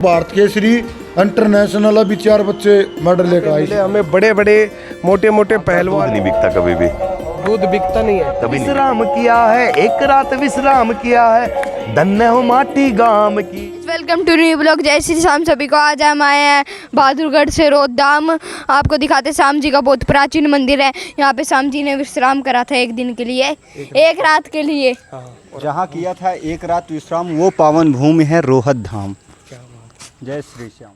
Bharat Kesari international अभी 4 बच्चे medal लेकर आए। हमें बड़े बड़े मोटे मोटे पहलवान नहीं बिकता कभी भी, दूध बिकता नहीं है। कभी नहीं। विश्राम किया है, एक रात विश्राम किया है, धन्य हो माटी गाम की। Welcome to new blog. जय श्री राम सभी को। आज हम आए हैं बहादुरगढ़ से रोहताम। आपको दिखाते श्याम जी का बहुत प्राचीन मंदिर है। यहाँ पे श्याम जी ने विश्राम करा था एक दिन के लिए, एक रात के लिए। जहाँ किया था एक रात विश्राम, वो पावन भूमि है रोहत धाम। जय श्री श्याम।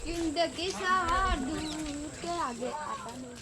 जिंदगी सवार दूर के आगे आता नहीं।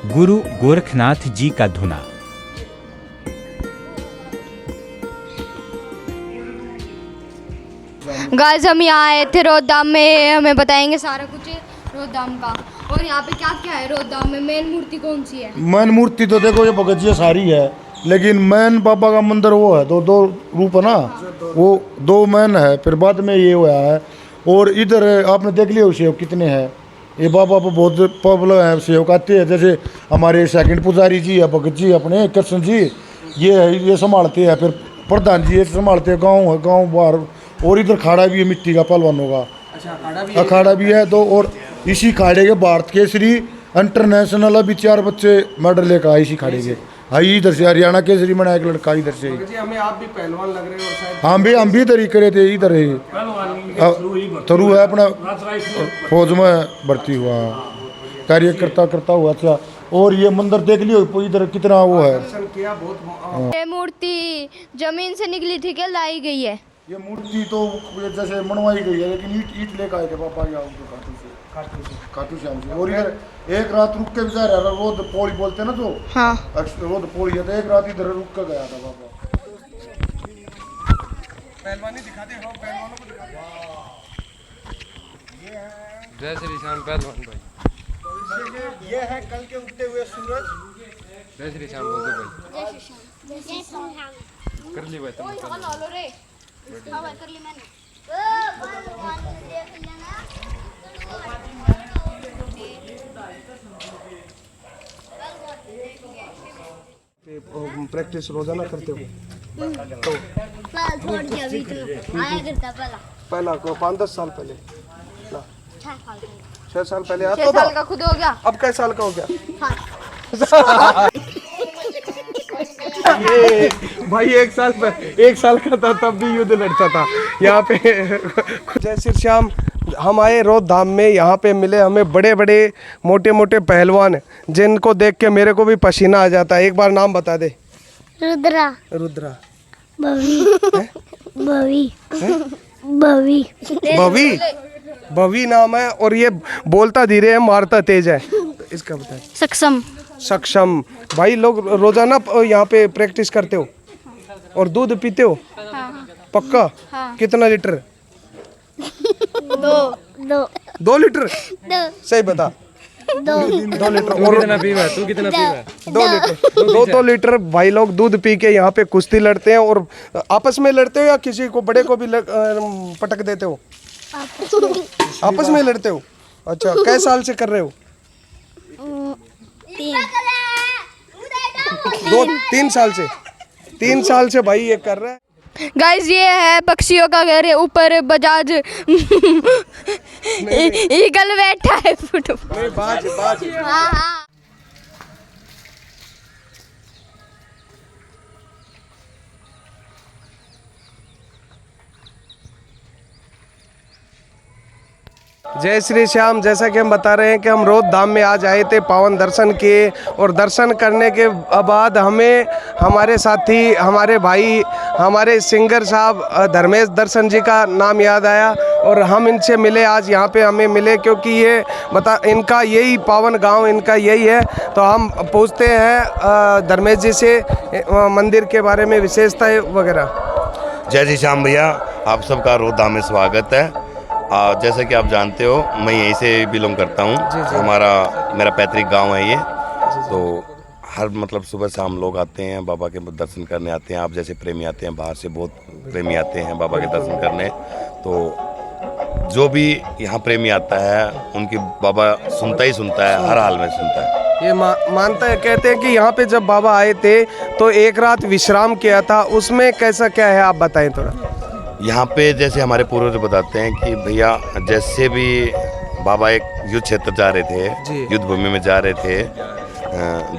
गुरु गोरखनाथ जी का धुना। गाइस हम यहाँ आए थे रोहताम में, हमें बताएंगे सारा कुछ रोहताम का। और यहाँ पे क्या क्या है रोहताम में? मेन मूर्ति कौन सी है? मेन मूर्ति तो देखो ये भगत जी सारी है, लेकिन मेन बाबा का मंदिर वो है, दो रूप है ना, वो 2 मेन है, फिर बाद में ये हुआ है। और इधर आपने देख लिया सेवक कितने हैं, ये बाबा पर बहुत पॉपुलर है सेवक आते हैं। जैसे हमारे सेकंड पुजारी जी है, भगत जी अपने कृष्ण जी, ये संभालते हैं। फिर प्रधान जी ये संभालते हैं, गाँव बाहर। और इधर खाड़ा भी है मिट्टी का पहलवानों का। अच्छा, अखाड़ा भी है। तो और इसी खाड़े के भारत केसरी इंटरनेशनल अभी 4 बच्चे मेडल लेकर आए इसी खाड़े के। हाँ, इधर से हरियाणा केसरी बना एक लड़का इधर से। हमें आप भी पहलवान लग रहे हो शायद। हम भी इधर ही करे थे, इधर ही थरू है अपना, फौज में भर्ती हुआ कार्य करता हुआ। अच्छा, और ये मंदिर देख लियो इधर कितना वो है। ये मूर्ति जमीन से निकली थी क्या लाई गई है? ये मूर्ति तो जैसे मनवाई गई है, लेकिन ईट लेकर आए थे पापा यहाँ खाटू श्याम से। और इधर एक रात रुक के भी जा रहा, रोद पौड़ी बोलते ना, तो हाँ रोद पौड़ी है, तो एक रात इधर रुक कर गया था पापा। पहलवानी दिखाते हो, पहलवानों को दिखाते। जय श्री श्याम पहलवान भाई। ये है कल के उगते हुए सूरज। जय श्री श्याम बोल दो भाई। कर ली भाई तुम। प्रैक्टिस रोजाना करते हो? तो पहला को 5-10 साल पहले ना, 6 साल पहले आता 6 था। साल का खुद हो गया। अब कैसे साल का हो गया? ये भाई 1 साल का था तब भी युद्ध लड़ता था यहाँ पे। जय श्री श्याम। हम आए रोहताम में, यहाँ पे मिले हमें बड़े बड़े मोटे मोटे पहलवान, जिनको देख के मेरे को भी पसीना आ जाता है। एक बार नाम बता दे। रुद्रा, बवी, बवी, बवी, बवी नाम है। और ये बोलता धीरे है, मारता तेज है। इसका बताए। सक्षम। भाई लोग रोजाना यहाँ पे प्रैक्टिस करते हो? और दूध पीते हो? पक्का? कितना लीटर? 2 लीटर? सही बता। 2 लीटर। और कितना पीवा तू कितना पीवा? 2 लीटर। 2 लीटर भाई लोग दूध पी के यहाँ पे कुश्ती लड़ते हैं। और आपस में लड़ते हो या किसी को बड़े को भी पटक देते हो? आपस में लड़ते हो? अच्छा, कै साल से कर रहे हो? 3 साल से। 3 साल से भाई ये कर रहा है। गाइस ये है पक्षियों का घर है, ऊपर बजाज ईगल बैठा है फुटबॉल। बाज। हाँ हाँ। जय श्री श्याम। जैसा कि हम बता रहे हैं कि हम रोध धाम में आज आए थे पावन दर्शन किए, और दर्शन करने के बाद हमें हमारे साथी, हमारे भाई, हमारे सिंगर साहब धर्मेश दर्शन जी का नाम याद आया, और हम इनसे मिले। आज यहाँ पे हमें मिले क्योंकि ये इनका यही पावन गांव इनका यही है। तो हम पूछते हैं धर्मेश जी से मंदिर के बारे में, विशेषताएं वगैरह। जय श्री श्याम भैया, आप सबका रोध धाम में स्वागत है। जैसा कि आप जानते हो, मैं यहीं से बिलोंग करता हूँ। मेरा पैतृक गांव है ये। तो हर मतलब सुबह शाम लोग आते हैं, बाबा के दर्शन करने आते हैं। आप जैसे प्रेमी आते हैं, बाहर से बहुत प्रेमी आते हैं बाबा के दर्शन करने। तो जो भी यहाँ प्रेमी आता है उनकी बाबा सुनता है, हर हाल में सुनता है। ये मानता है, कहते हैं कि यहाँ पे जब बाबा आए थे तो एक रात विश्राम किया था, उसमें कैसा क्या है आप बताएं थोड़ा। यहाँ पे जैसे हमारे पूर्वज बताते हैं कि भैया जैसे भी बाबा एक युद्ध क्षेत्र जा रहे थे, युद्ध भूमि में जा रहे थे,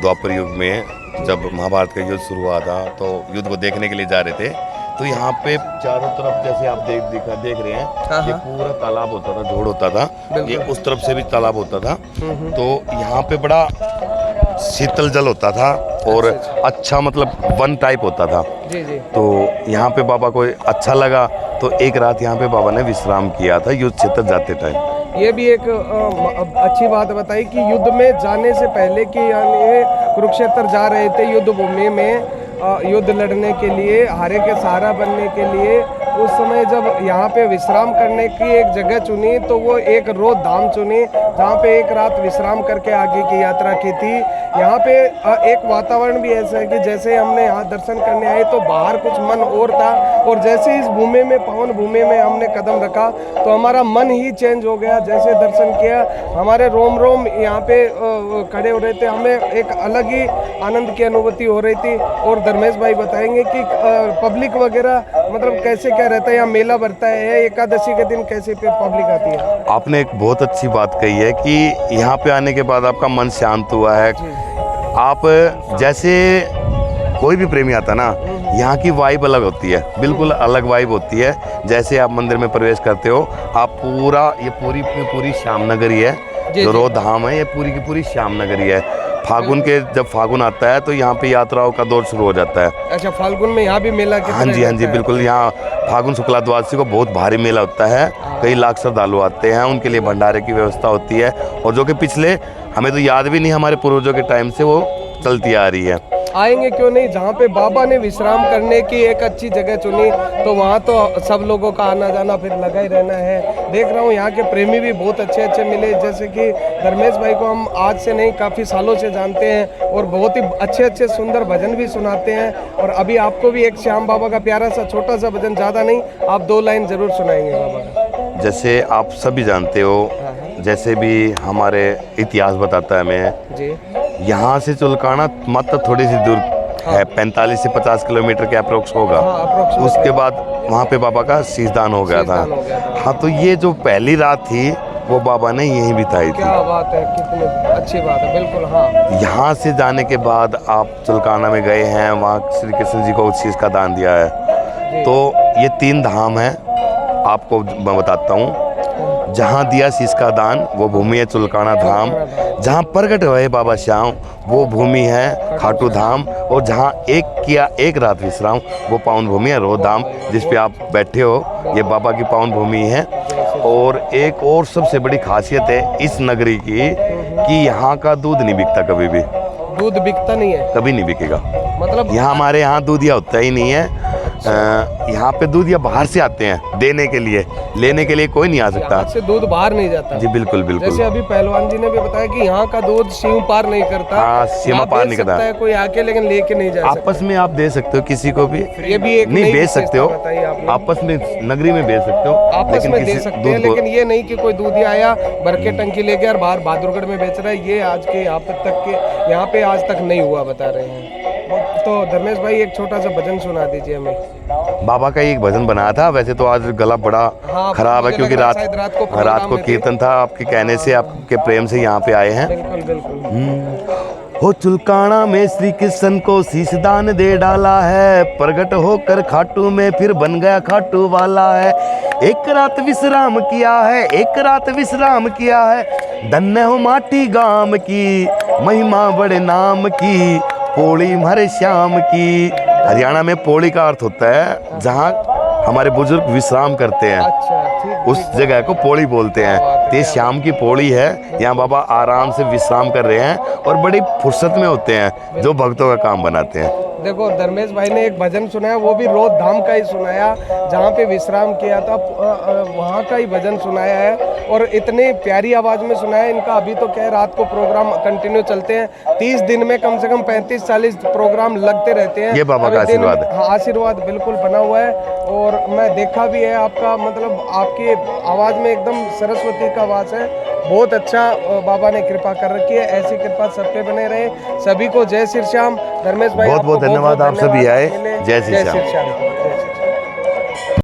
द्वापर युग में जब महाभारत का युद्ध शुरू हुआ था, तो युद्ध को देखने के लिए जा रहे थे। तो यहाँ पे चारों तरफ जैसे आप देख रहे हैं, ये पूरा तालाब होता था, झोड़ होता था, ये उस तरफ से भी तालाब होता था। तो यहाँ पे बड़ा शीतल जल होता था और अच्छा मतलब वन टाइप होता था। तो यहाँ पे बाबा को अच्छा लगा, तो एक रात यहाँ पे बाबा ने विश्राम किया था युद्ध क्षेत्र जाते टाइम। ये भी एक अच्छी बात बताई कि युद्ध में जाने से पहले कि यानी कुरुक्षेत्र जा रहे थे युद्ध भूमि में युद्ध लड़ने के लिए, हारे के सहारा बनने के लिए। उस समय जब यहाँ पे विश्राम करने की एक जगह चुनी तो वो एक रोध धाम चुनी, जहाँ पे एक रात विश्राम करके आगे की यात्रा की थी। यहाँ पे एक वातावरण भी ऐसा है कि जैसे हमने यहाँ दर्शन करने आए तो बाहर कुछ मन और था, और जैसे इस भूमि में, पावन भूमि में हमने कदम रखा तो हमारा मन ही चेंज हो गया। जैसे दर्शन किया, हमारे रोम रोम यहाँ पे खड़े हो रहे थे, हमें एक अलग ही आनंद की अनुभूति हो रही थी। और धर्मेश भाई बताएंगे कि पब्लिक वगैरह मतलब कैसे क्या रहता है, यहाँ मेला भरता है, एकादशी के दिन कैसे पब्लिक आती है। आपने एक बहुत अच्छी बात कही है कि यहाँ पे आने के बाद आपका मन शांत हुआ है। आप जैसे कोई भी प्रेमी आता ना, यहाँ की वाइब अलग होती है, बिल्कुल अलग वाइब होती है। जैसे आप मंदिर में प्रवेश करते हो, आप ये पूरी श्याम नगरी है, जो रोध धाम है, ये पूरी की पूरी श्याम नगरी है। जब फागुन आता है तो यहाँ पे यात्राओं का दौर शुरू हो जाता है। अच्छा, फाल्गुन में यहाँ भी मेला? हाँ जी बिल्कुल। यहाँ फागुन शुक्ला द्वादशी को बहुत भारी मेला होता है, कई लाख श्रद्धालु आते हैं, उनके लिए भंडारे की व्यवस्था होती है, और जो कि पिछले हमें तो याद भी नहीं, हमारे पूर्वजों के टाइम से वो चलती आ रही है। आएंगे क्यों नहीं, जहाँ पे बाबा ने विश्राम करने की एक अच्छी जगह चुनी तो वहाँ तो सब लोगों का आना जाना फिर लगा ही रहना है। देख रहा हूँ यहाँ के प्रेमी भी बहुत अच्छे मिले, जैसे कि धर्मेश भाई को हम आज से नहीं काफ़ी सालों से जानते हैं, और बहुत ही अच्छे सुंदर भजन भी सुनाते हैं। और अभी आपको भी एक श्याम बाबा का प्यारा सा छोटा सा भजन, ज़्यादा नहीं, आप 2 लाइन ज़रूर सुनाएंगे बाबा का। जैसे आप सभी जानते हो, जैसे भी हमारे इतिहास बताता है हमें जी, यहाँ से चुलकाना मात्र थोड़ी सी दूर है, 45 से 50 किलोमीटर के अप्रोक्स होगा। उसके बाद वहाँ पे बाबा का शीशदान हो गया था। हाँ, तो ये जो पहली रात थी वो बाबा ने यहीं बिताई थी। क्या बात है, कितनी अच्छी बात है, बिल्कुल। हाँ, यहाँ से जाने के बाद आप चुलकाना में गए हैं, वहाँ श्री कृष्ण जी को उस चीज़ का दान दिया है। तो ये 3 धाम है, आपको मैं बताता हूँ। जहाँ दिया शीश का दान वो भूमि है चुलकाना धाम, जहाँ प्रकट हुए बाबा श्याम वो भूमि है खाटू धाम, और जहाँ एक रात विश्राम वो पावन भूमि है रोध धाम, जिस पे आप बैठे हो, ये बाबा की पावन भूमि है। और एक और सबसे बड़ी खासियत है इस नगरी की कि यहाँ का दूध नहीं बिकता, कभी भी दूध बिकता नहीं है, कभी नहीं बिकेगा। मतलब यहाँ हमारे यहाँ दूधिया होता ही नहीं है। यहाँ पे दूधिया बाहर से आते हैं देने के लिए, लेने के लिए कोई नहीं आ सकता। यहाँ से दूध बाहर नहीं जाता। जी बिल्कुल बिल्कुल। जैसे अभी पहलवान जी ने भी बताया कि यहाँ का दूध सीमा पार नहीं करता। हाँ, सीमा पार नहीं करता है कोई आके, लेकिन लेके नहीं जा सकता। आपस में आप दे सकते हो किसी को भी, ये भी एक नहीं नई बेच सकते हो, विशेषता बताई आपने। आपस में नगरी में बेच सकते हो, आपस में दे किसी सकते हैं, दूध को- लेकिन ये नहीं कि कोई दूधिया आया भर के टंकी लेके और बाहर बहादुरगढ़ में बेच रहा है। ये आज के यहाँ पे तक के यहाँ पे आज तक नहीं हुआ बता रहे हैं। तो धर्मेश भाई एक छोटा सा भजन सुना दीजिए हमें। बाबा का एक भजन बनाया था। वैसे तो आज गला बड़ा हाँ, खराब है मुझे क्योंकि लग रहा है रात शायद रात को प्रोग्राम में थे। कीर्तन था, आपके कहने से, आपके प्रेम से यहाँ पे आए हैं। बिल्कुल बिल्कुल। हो चुलकाना में श्री कृष्ण को शीश दान दे डाला है, प्रगट होकर खाटू में फिर बन गया खाटू वाला है। एक रात विश्राम किया है, एक रात विश्राम किया है, धन्य हो माटी गाम की, महिमा बड़े नाम की, पोड़ी हमारे श्याम की। हरियाणा में पोड़ी का अर्थ होता है जहाँ हमारे बुजुर्ग विश्राम करते हैं, अच्छा ठीक। उस जगह को पौड़ी बोलते हैं। तो ये शाम की पौड़ी है, यहाँ बाबा आराम से विश्राम कर रहे हैं और बड़ी फुर्सत में होते हैं, जो भक्तों का काम बनाते हैं। देखो धर्मेश भाई ने एक भजन सुनाया, वो भी रोध धाम का ही सुनाया, जहाँ पे विश्राम किया था वहाँ का ही भजन सुनाया है, और इतनी प्यारी आवाज़ में सुनाया। इनका अभी तो क्या है, रात को प्रोग्राम कंटिन्यू चलते हैं, 30 दिन में कम से कम 35-40 प्रोग्राम लगते रहते हैं। ये बाबा का आशीर्वाद है। हाँ, आशीर्वाद बिल्कुल बना हुआ है। और मैं देखा भी है आपका, मतलब आपकी आवाज़ में एकदम सरस्वती का आवाज़ है। बहुत अच्छा बाबा ने कृपा कर रखी है, ऐसी कृपा सब पे बने रहे। सभी को जय श्री श्याम। धर्मेश भाई बहुत बहुत धन्यवाद, आप सभी आए। जय श्री श्याम। श्याम।